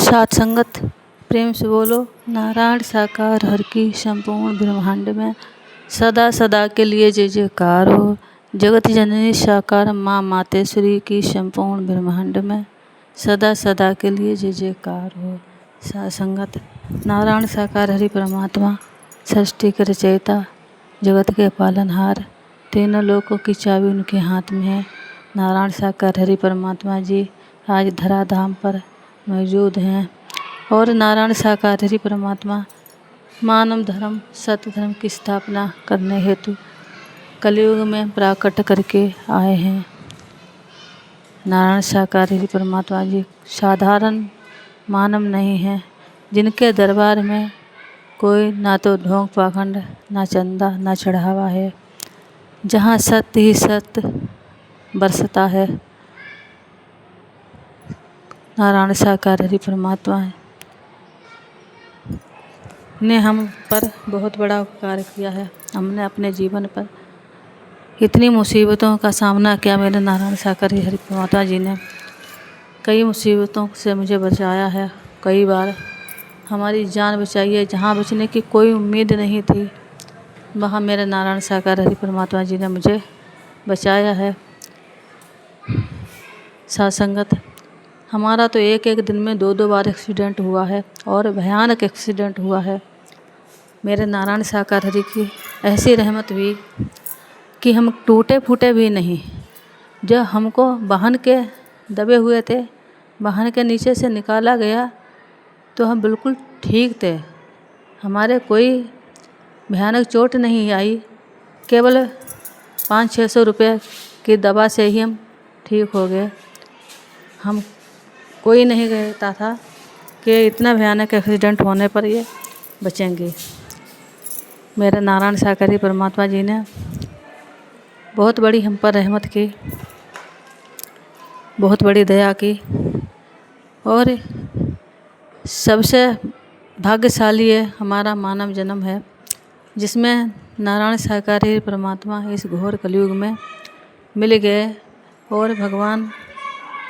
सात संगत प्रेम से बोलो। नारायण साकार हर की संपूर्ण ब्रह्मांड में सदा सदा के लिए जय जयकार हो। जगत जननी साकार माँ मातेश्वरी की संपूर्ण ब्रह्मांड में सदा सदा के लिए जय जयकार हो। सात संगत नारायण साकार हरि परमात्मा सृष्टि के रचयिता जगत के पालनहार, तीनों लोकों की चाबी उनके हाथ में है। नारायण साकार हरि परमात्मा जी आज धराधाम पर मौजूद हैं और नारायण साकार हरि परमात्मा मानव धर्म सत्य धर्म की स्थापना करने हेतु कलयुग में प्राकट करके आए हैं। नारायण साकार हरि परमात्मा जी साधारण मानव नहीं हैं, जिनके दरबार में कोई ना तो ढोंग पाखंड ना चंदा ना चढ़ावा है, जहाँ सत्य ही सत्य बरसता है। नारायण साकार हरि परमात्मा ने हम पर बहुत बड़ा उपकार किया है। हमने अपने जीवन पर इतनी मुसीबतों का सामना किया। मेरे नारायण साकार हरि परमात्मा जी ने कई मुसीबतों से मुझे बचाया है। कई बार हमारी जान बचाई है, जहाँ बचने की कोई उम्मीद नहीं थी वहाँ मेरे नारायण साकार हरि परमात्मा जी ने मुझे बचाया है। सात संगत हमारा तो एक एक दिन में दो बार एक्सीडेंट हुआ है और भयानक एक्सीडेंट हुआ है। मेरे नारायण साकार हरि की ऐसी रहमत हुई कि हम टूटे फूटे भी नहीं। जब हमको वाहन के दबे हुए थे, वाहन के नीचे से निकाला गया तो हम बिल्कुल ठीक थे। हमारे कोई भयानक चोट नहीं आई, केवल 500-600 रुपये की दवा से ही हम ठीक हो गए। हम कोई नहीं कहता था कि इतना भयानक एक्सीडेंट होने पर ये बचेंगे। मेरे नारायण साकार हरि परमात्मा जी ने बहुत बड़ी हम पर रहमत की, बहुत बड़ी दया की और सबसे भाग्यशाली है हमारा मानव जन्म है, जिसमें नारायण साकार हरि परमात्मा इस घोर कलयुग में मिल गए और भगवान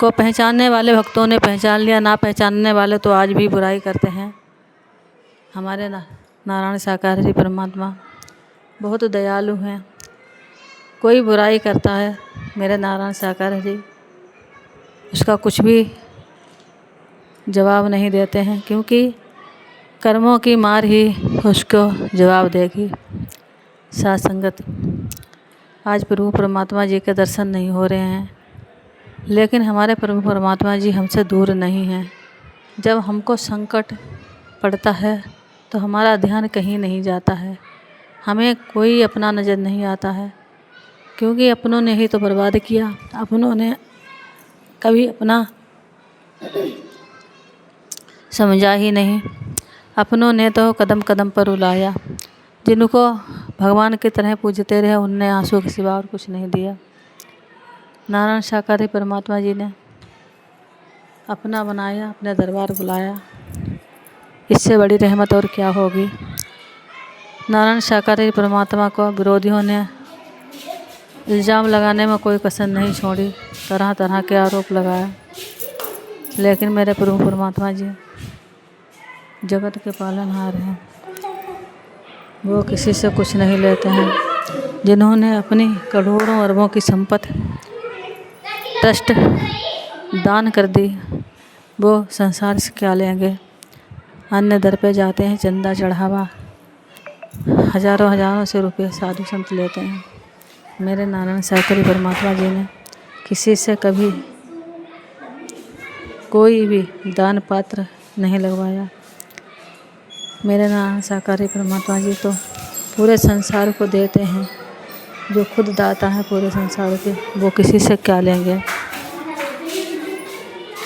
को पहचानने वाले भक्तों ने पहचान लिया, ना पहचानने वाले तो आज भी बुराई करते हैं। हमारे नारायण साकार हरि परमात्मा बहुत दयालु हैं। कोई बुराई करता है मेरे नारायण साकार हरि उसका कुछ भी जवाब नहीं देते हैं, क्योंकि कर्मों की मार ही उसको जवाब देगी। सात संगत आज प्रभु परमात्मा जी के दर्शन नहीं हो रहे हैं, लेकिन हमारे प्रभु परमात्मा जी हमसे दूर नहीं हैं। जब हमको संकट पड़ता है तो हमारा ध्यान कहीं नहीं जाता है, हमें कोई अपना नज़र नहीं आता है, क्योंकि अपनों ने ही तो बर्बाद किया। अपनों ने कभी अपना समझा ही नहीं, अपनों ने तो कदम कदम पर रुलाया। जिनको भगवान की तरह पूजते रहे उनने आंसू के सिवा और कुछ नहीं दिया। नारायण साकार हरि परमात्मा जी ने अपना बनाया, अपने दरबार बुलाया, इससे बड़ी रहमत और क्या होगी। नारायण साकार हरि परमात्मा को विरोधियों ने इल्ज़ाम लगाने में कोई कसर नहीं छोड़ी, तरह तरह के आरोप लगाया, लेकिन मेरे प्रभु परमात्मा जी जगत के पालनहार हैं। वो किसी से कुछ नहीं लेते हैं। जिन्होंने अपनी करोड़ों अरबों की संपत्ति ट्रस्ट दान कर दी, वो संसार से क्या लेंगे। अन्य दर पे जाते हैं, चंदा चढ़ावा हजारों से रुपये साधु संत लेते हैं। मेरे नारायण साकार हरि परमात्मा जी ने किसी से कभी कोई भी दान पात्र नहीं लगवाया। मेरे नारायण साकार हरि परमात्मा जी तो पूरे संसार को देते हैं। जो खुद दाता है पूरे संसार के, वो किसी से क्या लेंगे।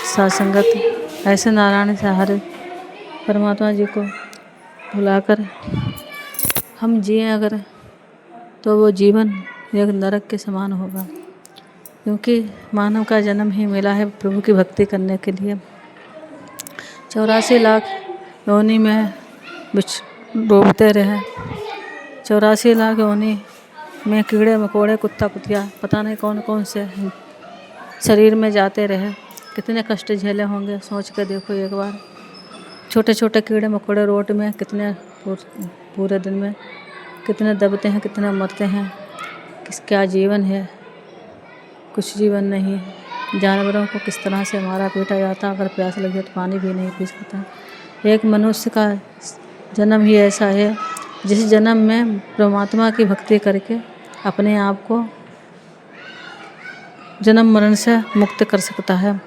सात संगत ऐसे नारायण साकार हरि परमात्मा जी को बुलाकर हम जिए अगर, तो वो जीवन एक नरक के समान होगा, क्योंकि मानव का जन्म ही मिला है प्रभु की भक्ति करने के लिए। 84 लाख योनि में डूबते रहे, 84 लाख योनि में कीड़े मकोड़े कुत्ता कुतिया पता नहीं कौन कौन से शरीर में जाते रहे। कितने कष्ट झेले होंगे, सोच कर देखो एक बार। छोटे छोटे कीड़े मकोड़े रोड में कितने पूरे दिन में कितने दबते हैं, कितने मरते हैं। क्या जीवन है? कुछ जीवन नहीं। जानवरों को किस तरह से मारा पीटा जाता, अगर प्यास लगे तो पानी भी नहीं पी सकता। एक मनुष्य का जन्म ही ऐसा है जिस जन्म में परमात्मा की भक्ति करके अपने आप को जन्म मरण से मुक्त कर सकता है।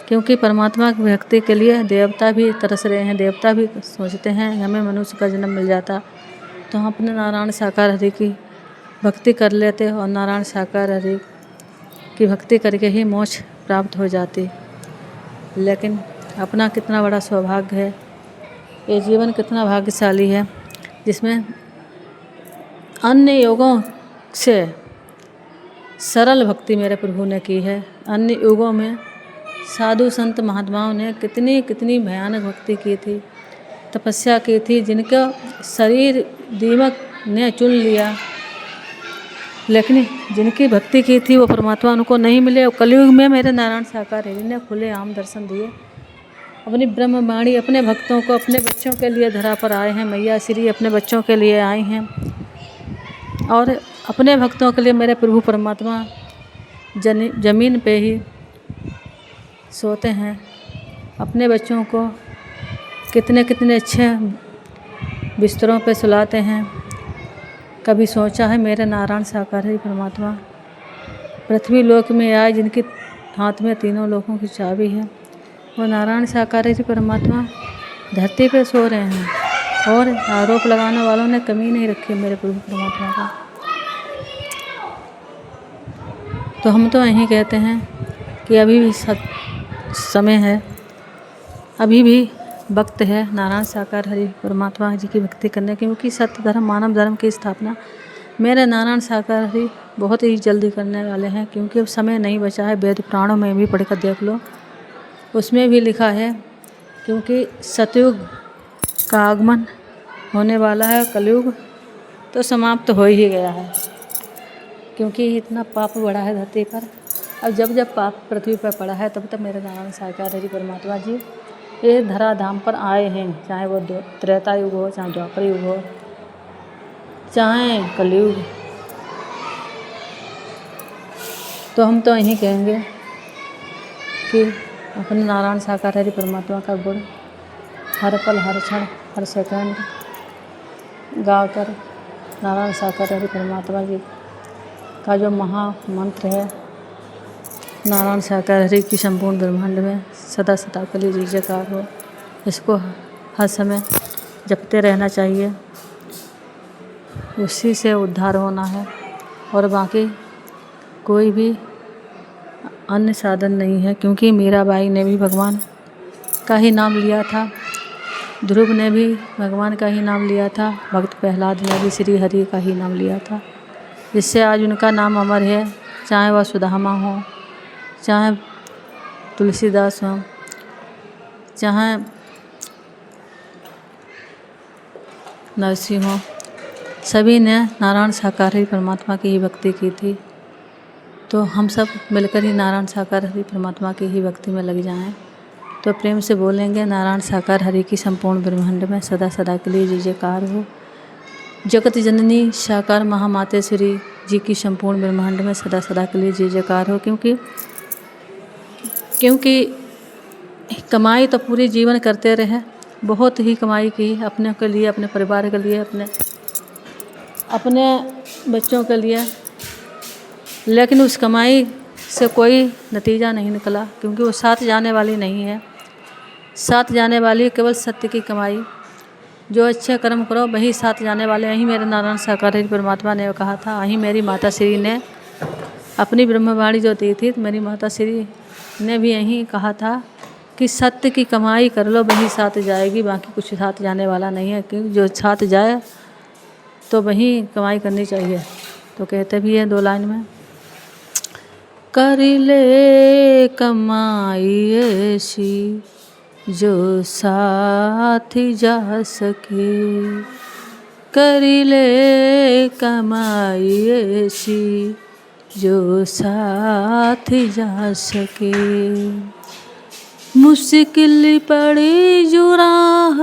क्योंकि परमात्मा की भक्ति के लिए देवता भी तरस रहे हैं, देवता भी सोचते हैं हमें मनुष्य का जन्म मिल जाता तो हम अपने नारायण साकार हरि की भक्ति कर लेते और नारायण साकार हरि की भक्ति करके ही मोक्ष प्राप्त हो जाती। लेकिन अपना कितना बड़ा सौभाग्य है, ये जीवन कितना भाग्यशाली है जिसमें अन्य योगों से सरल भक्ति मेरे प्रभु ने की है। अन्य युगों में साधु संत महात्माओं ने कितनी कितनी भयानक भक्ति की थी, तपस्या की थी, जिनका शरीर दीमक ने चुन लिया, लेकिन जिनकी भक्ति की थी वो परमात्मा उनको नहीं मिले। और कलयुग में मेरे नारायण साकार हरि ने खुले आम दर्शन दिए। अपनी ब्रह्मवाणी अपने भक्तों को, अपने बच्चों के लिए धरा पर आए हैं। मैया श्री अपने बच्चों के लिए आई हैं और अपने भक्तों के लिए मेरे प्रभु परमात्मा जमीन पे ही सोते हैं। अपने बच्चों को कितने कितने अच्छे बिस्तरों पे सुलाते हैं। कभी सोचा है मेरे नारायण साकार हरि परमात्मा पृथ्वी लोक में आए, जिनके हाथ में तीनों लोकों की चाबी है, वो नारायण साकार हरि परमात्मा धरती पे सो रहे हैं और आरोप लगाने वालों ने कमी नहीं रखी मेरे प्रभु परमात्मा का। तो हम तो यही कहते हैं कि अभी भी समय है, अभी भी वक्त है नारायण साकार हरि परमात्मा जी की भक्ति करने की, क्योंकि सत्य धर्म मानव धर्म की स्थापना मेरे नारायण साकार हरि बहुत ही जल्दी करने वाले हैं। क्योंकि अब समय नहीं बचा है। वेद पुराणों में भी पढ़कर देख लो, उसमें भी लिखा है क्योंकि सतयुग का आगमन होने वाला है, कलयुग तो समाप्त हो ही गया है। क्योंकि इतना पाप बढ़ा है धरती पर। अब जब जब पाप पृथ्वी पर पड़ा है तब तक मेरे नारायण साकार हरि परमात्मा जी ये धराधाम पर आए हैं। चाहे वो त्रेता युग हो, चाहे द्वापर युग हो, चाहे कलयुग। तो हम तो यही कहेंगे कि अपने नारायण साकार हरि परमात्मा का गुण हर पल, हर क्षण, हर सेकंड गाकर नारायण साकार हरि परमात्मा जी का जो महामंत्र है, नारायण साकार हरि की संपूर्ण ब्रह्मांड में सदा सदा के लिए जय जयकार हो, इसको हर समय जपते रहना चाहिए। उसी से उद्धार होना है और बाकी कोई भी अन्य साधन नहीं है। क्योंकि मीराबाई ने भी भगवान का ही नाम लिया था, ध्रुव ने भी भगवान का ही नाम लिया था, भक्त प्रहलाद ने भी श्री हरि का ही नाम लिया था, जिससे आज उनका नाम अमर है। चाहे वह सुदामा हो, चाहे तुलसीदास हो, चाहे नरसिंह हो, सभी ने नारायण साकार हरि परमात्मा की ही भक्ति की थी। तो हम सब मिलकर ही नारायण साकार हरि परमात्मा की ही भक्ति में लग जाएं। तो प्रेम से बोलेंगे नारायण साकार हरि की संपूर्ण ब्रह्मांड में सदा सदा के लिए जय जयकार हो। जगत जननी साकार महामातेश्वरी जी की संपूर्ण ब्रह्मांड में सदा सदा के लिए जय जयकार हो। क्योंकि कमाई तो पूरी जीवन करते रहे, बहुत ही कमाई की अपने के लिए, अपने परिवार के लिए, अपने बच्चों के लिए, लेकिन उस कमाई से कोई नतीजा नहीं निकला। क्योंकि वो साथ जाने वाली नहीं है। साथ जाने वाली केवल सत्य की कमाई, जो अच्छे कर्म करो वही साथ जाने वाले। यही मेरे नारायण साकार हरि परमात्मा ने कहा था। यही मेरी माता श्री ने अपनी ब्रह्मवाणी जो दी थी, मेरी माता श्री ने भी यही कहा था कि सत्य की कमाई कर लो वही साथ जाएगी, बाकी कुछ साथ जाने वाला नहीं है। क्योंकि जो साथ जाए तो वही कमाई करनी चाहिए। तो कहते भी है 2 लाइन में, कर ले कमाई ऐसी जो साथ जा सके, कर ले कमाई ऐसी जो साथ जा सके। मुश्किल पड़ी जो राह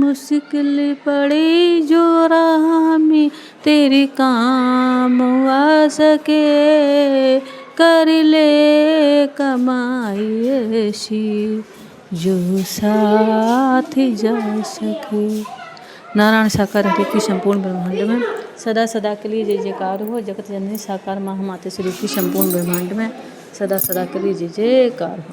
मुश्किल पड़ी जो राह में तेरी काम आ सके, कर ले कमाई ऐसी जो साथ जा सके। नारायण साकार हरि की संपूर्ण ब्रह्मांड में सदा सदा के लिए जय जयकार हो। जगत जननी साकार माँ मातेश्वरी की संपूर्ण ब्रह्मांड में सदा सदा के लिए जय जयकार हो।